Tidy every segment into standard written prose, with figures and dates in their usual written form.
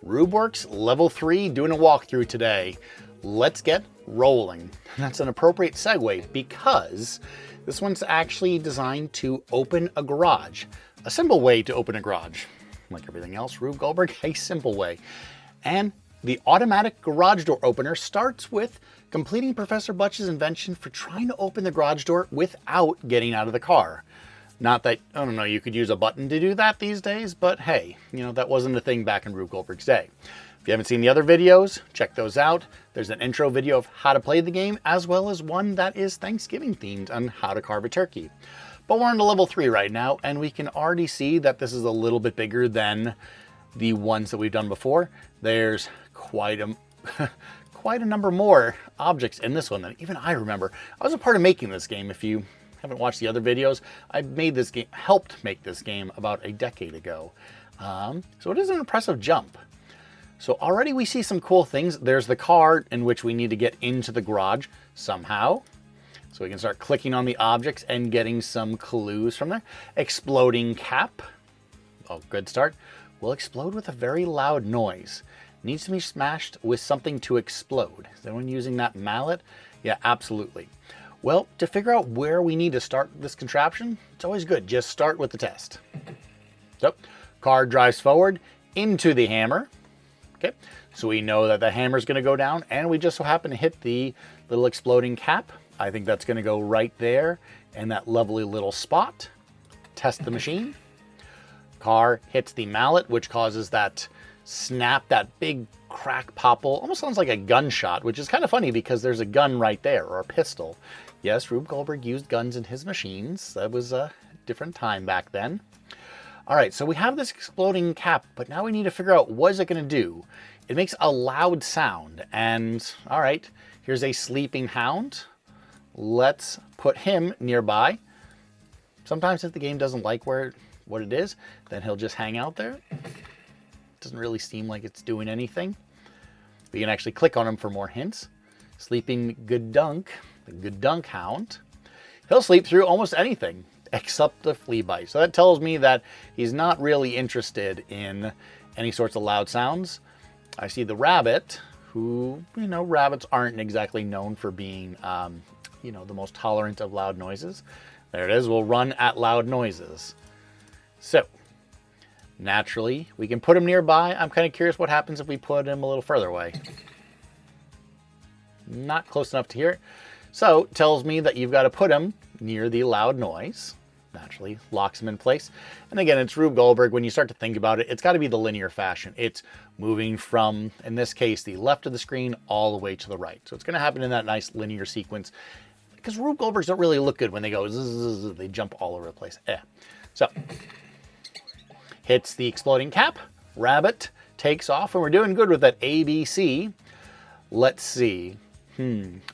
Rube Works Level 3 doing a walkthrough today. Let's get rolling. And that's an appropriate segue because this one's actually designed to open a garage. A simple way to open a garage. Like everything else, Rube Goldberg, a simple way. And the automatic garage door opener starts with completing Professor Butch's invention for trying to open the garage door without getting out of the car. Not that, I don't know, you could use a button to do that these days, but hey, you know, that wasn't a thing back in Rube Goldberg's day. If you haven't seen the other videos, check those out. There's an intro video of how to play the game, as well as one that is Thanksgiving themed on how to carve a turkey. But we're on to level 3 right now, and we can already see that this is a little bit bigger than the ones that we've done before. There's quite a number more objects in this one than even I remember. I was a part of making this game. If you haven't watched the other videos, I made this game, helped make this game about a decade ago. So it is an impressive jump. So already we see some cool things. There's the car in which we need to get into the garage somehow. So we can start clicking on the objects and getting some clues from there. Exploding cap. Oh, good start. Will explode with a very loud noise. Needs to be smashed with something to explode. Is anyone using that mallet? Yeah, absolutely. Well, to figure out where we need to start this contraption, it's always good. Just start with the test. So, car drives forward into the hammer. Okay, so we know that the hammer is going to go down, and we just so happen to hit the little exploding cap. I think that's going to go right there in that lovely little spot. Test the machine. Car hits the mallet, which causes that snap, that big crack popple. Almost sounds like a gunshot, which is kind of funny because there's a gun right there, or a pistol. Yes, Rube Goldberg used guns in his machines. That was a different time back then. All right, so we have this exploding cap, but now we need to figure out what is it going to do. It makes a loud sound, and all right, here's a sleeping hound. Let's put him nearby. Sometimes if the game doesn't like what it is, then he'll just hang out there. Doesn't really seem like it's doing anything. We can actually click on him for more hints. Sleeping good dunk, the good dunk hound. He'll sleep through almost anything except the flea bite. So that tells me that he's not really interested in any sorts of loud sounds. I see the rabbit, who, you know, rabbits aren't exactly known for being, you know, the most tolerant of loud noises. There it is. We'll run at loud noises. So, naturally, we can put him nearby. I'm kind of curious what happens if we put him a little further away. Not close enough to hear it. So, it tells me that you've got to put him near the loud noise. Naturally, locks him in place. And again, it's Rube Goldberg. When you start to think about it, it's got to be the linear fashion. It's moving from, in this case, the left of the screen all the way to the right. So it's going to happen in that nice linear sequence. Because Rube Goldbergs don't really look good when they go zzz, they jump all over the place. So, hits the exploding cap. Rabbit takes off, and we're doing good with that ABC. Let's see.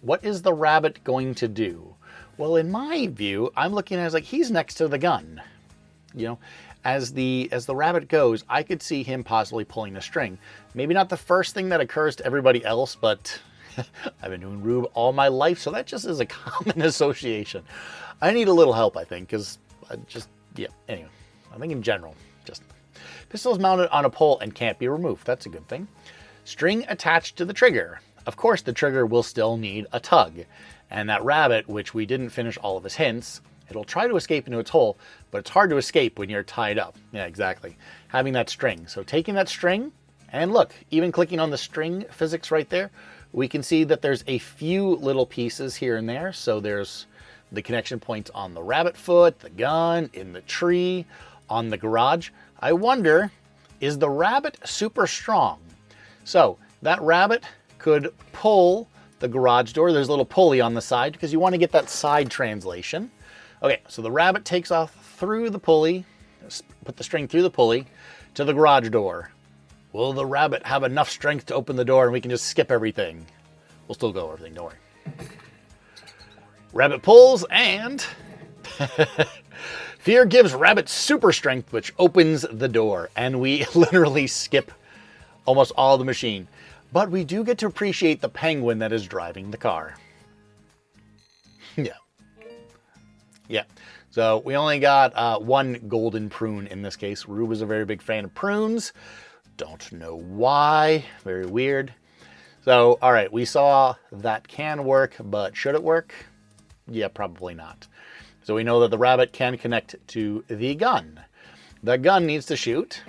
What is the rabbit going to do? Well, in my view, I'm looking at it as like he's next to the gun. You know, as the rabbit goes, I could see him possibly pulling a string. Maybe not the first thing that occurs to everybody else, but I've been doing Rube all my life, so that just is a common association. I need a little help, I think, because anyway, I think in general, just pistol is mounted on a pole and can't be removed. That's a good thing. String attached to the trigger. Of course, the trigger will still need a tug. And that rabbit, which we didn't finish all of his hints, it'll try to escape into its hole, but it's hard to escape when you're tied up. Yeah, exactly. Having that string. So taking that string, and look, even clicking on the string physics right there, we can see that there's a few little pieces here and there. So there's the connection points on the rabbit foot, the gun, in the tree, on the garage. I wonder, is the rabbit super strong? So that rabbit could pull the garage door. There's a little pulley on the side because you want to get that side translation. Okay, so the rabbit takes off through the pulley, put the string through the pulley to the garage door. Will the rabbit have enough strength to open the door and we can just skip everything? We'll still go over everything, don't worry. Rabbit pulls and fear gives rabbit super strength, which opens the door, and we literally skip almost all the machine. But we do get to appreciate the penguin that is driving the car. Yeah. So we only got one golden prune in this case. Rube is a very big fan of prunes. Don't know why. Very weird. So, all right, we saw that can work, but should it work? Yeah, probably not. So we know that the rabbit can connect to the gun. The gun needs to shoot.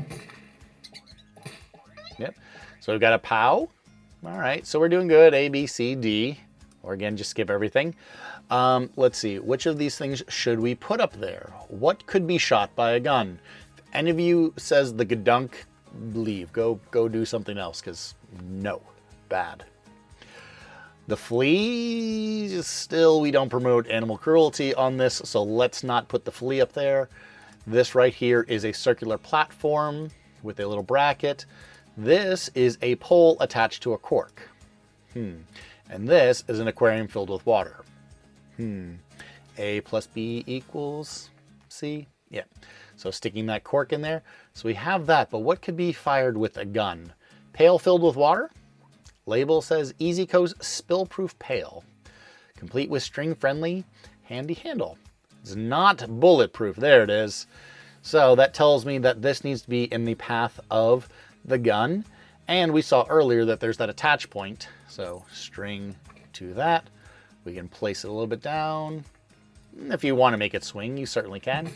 Yep. So we've got a POW. All right, so we're doing good. A, B, C, D. Or again, just skip everything. Let's see, which of these things should we put up there? What could be shot by a gun? If any of you says the gadunk, leave. Go do something else, because no, bad. The flea, still, we don't promote animal cruelty on this, so let's not put the flea up there. This right here is a circular platform with a little bracket. This is a pole attached to a cork. And this is an aquarium filled with water. A plus B equals C? Yeah. So sticking that cork in there. So we have that, but what could be fired with a gun? Pail filled with water? Label says Easy Co's spill-proof pail. Complete with string-friendly handy handle. It's not bulletproof. There it is. So that tells me that this needs to be in the path of the gun. And we saw earlier that there's that attach point. So string to that. We can place it a little bit down. If you want to make it swing, you certainly can.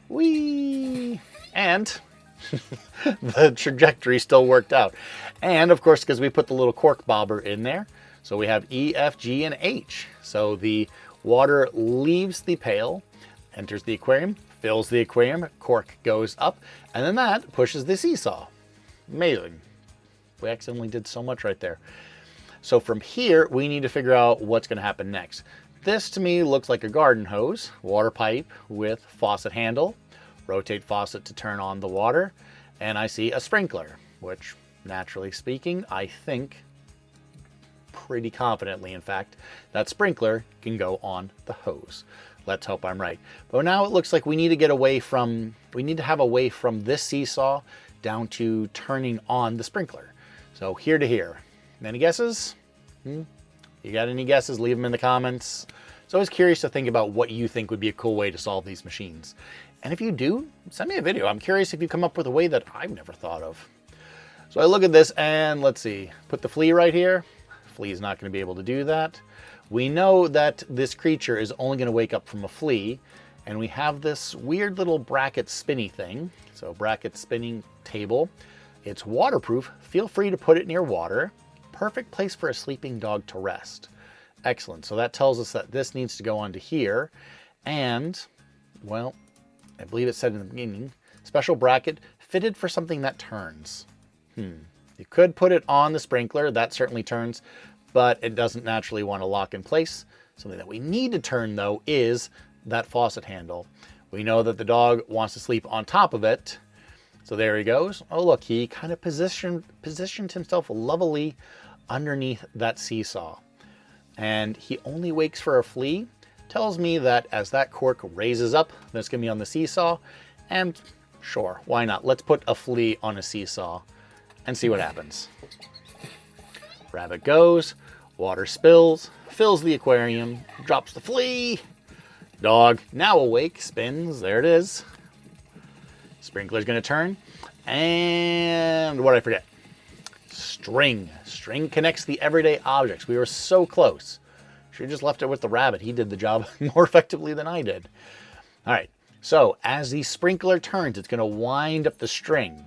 Whee! And the trajectory still worked out. And of course, because we put the little cork bobber in there. So we have E, F, G, and H. So the water leaves the pail, enters the aquarium, fills the aquarium, cork goes up, and then that pushes the seesaw. Amazing. We accidentally did so much right there. So from here, we need to figure out what's going to happen next. This to me looks like a garden hose, water pipe with faucet handle, rotate faucet to turn on the water, and I see a sprinkler, which naturally speaking, I think pretty confidently, in fact, that sprinkler can go on the hose. Let's hope I'm right. But now it looks like we need to get away from, we need to have a way from this seesaw down to turning on the sprinkler. So here to here. Any guesses? You got any guesses? Leave them in the comments. So I was curious to think about what you think would be a cool way to solve these machines. And if you do, send me a video. I'm curious if you come up with a way that I've never thought of. So I look at this and let's see, put the flea right here. Flea's not going to be able to do that. We know that this creature is only going to wake up from a flea, and we have this weird little bracket spinny thing. So bracket spinning table. It's waterproof. Feel free to put it near water. Perfect place for a sleeping dog to rest. Excellent. So that tells us that this needs to go onto here. And, well, I believe it said in the beginning, special bracket fitted for something that turns. You could put it on the sprinkler. That certainly turns, but it doesn't naturally want to lock in place. Something that we need to turn, though, is that faucet handle. We know that the dog wants to sleep on top of it. So there he goes. Oh, look, he kind of positioned himself lovely underneath that seesaw. And he only wakes for a flea. Tells me that as that cork raises up, that's going to be on the seesaw. And sure, why not? Let's put a flea on a seesaw and see what happens. Rabbit goes, water spills, fills the aquarium, drops the flea. Dog, now awake, spins, there it is. Sprinkler's gonna turn. And what did I forget? String. String connects the everyday objects. We were so close. Should have just left it with the rabbit. He did the job more effectively than I did. All right, so as the sprinkler turns, it's gonna wind up the string.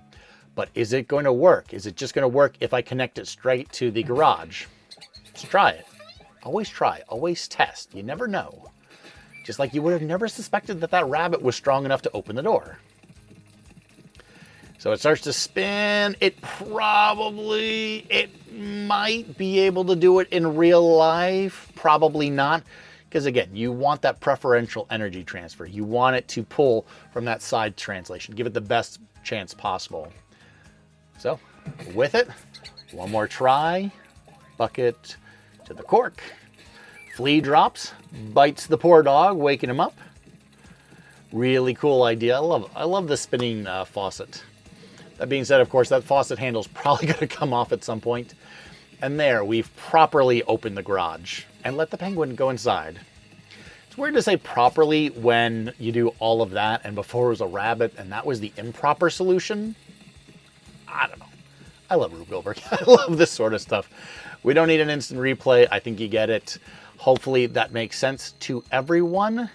But is it going to work? Is it just going to work if I connect it straight to the garage? Let's try it. Always try, always test. You never know. Just like you would have never suspected that that rabbit was strong enough to open the door. So it starts to spin. It might be able to do it in real life. Probably not. Because again, you want that preferential energy transfer. You want it to pull from that side translation. Give it the best chance possible. So, with it, one more try, bucket to the cork, flea drops, bites the poor dog, waking him up. Really cool idea. I love the spinning faucet. That being said, of course, that faucet handle is probably going to come off at some point. And there, we've properly opened the garage and let the penguin go inside. It's weird to say properly when you do all of that and before it was a rabbit and that was the improper solution. I don't know. I love Rube Goldberg. I love this sort of stuff. We don't need an instant replay. I think you get it. Hopefully that makes sense to everyone.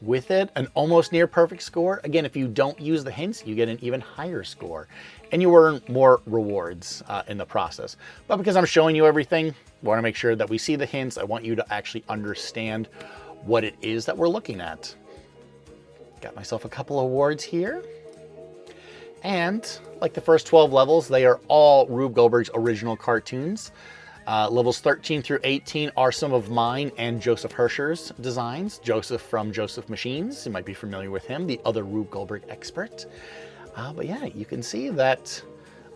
With it, an almost near perfect score. Again, if you don't use the hints, you get an even higher score and you earn more rewards in the process. But because I'm showing you everything, I want to make sure that we see the hints. I want you to actually understand what it is that we're looking at. Got myself a couple awards here. And like the first 12 levels, they are all Rube Goldberg's original cartoons. Levels 13 through 18 are some of mine and Joseph Herscher's designs. Joseph from Joseph Machines, you might be familiar with him, the other Rube Goldberg expert. But yeah, you can see that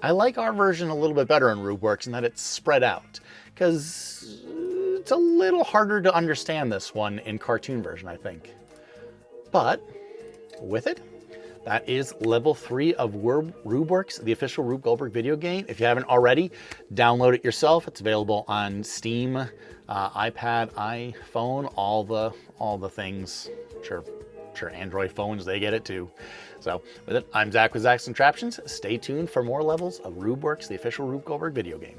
I like our version a little bit better in Rube Works in that it's spread out, because it's a little harder to understand this one in cartoon version, I think. But with it, that is level 3 of Rube Works, the official Rube Goldberg video game. If you haven't already, download it yourself. It's available on Steam, iPad, iPhone, all the things. Sure, Android phones, they get it too. So with it, I'm Zach with Zach's Contraptions. Stay tuned for more levels of Rube Works, the official Rube Goldberg video game.